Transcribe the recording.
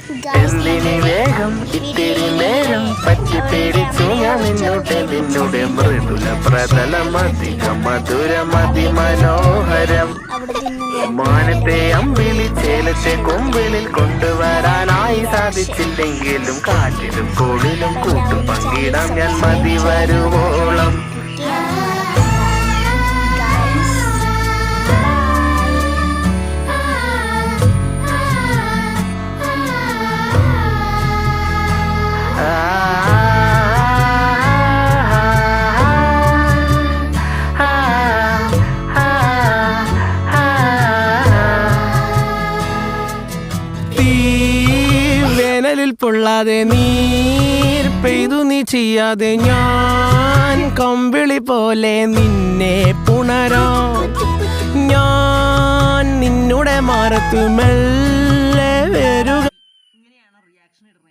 എന്തിനി വേഗം ഇത്തിരി നേരം പറ്റി പേടിച്ചു ഞാൻ നിന്നുടെ മൃദുല പ്രതലമധികം മധുരമതി മനോഹരം മാനത്തെ അമ്പിളി ചേലത്തെ കൊമ്പിളിൽ കൊണ്ടുവരാനായി സാധിച്ചില്ലെങ്കിലും കാറ്റിലും കോളിലും കൂട്ടു പങ്കിടാം ഞാൻ മതി വരുവോളം. വേനലിൽ പൊള്ളാതെ നീർ പെയ്തു നീ ചെയ്യാതെ ഞാൻ കമ്പിളി പോലെ നിന്നെ പുണരോ. ഞാൻ നിന്നുടെ മാറത്തു മെല്ലെ വരും.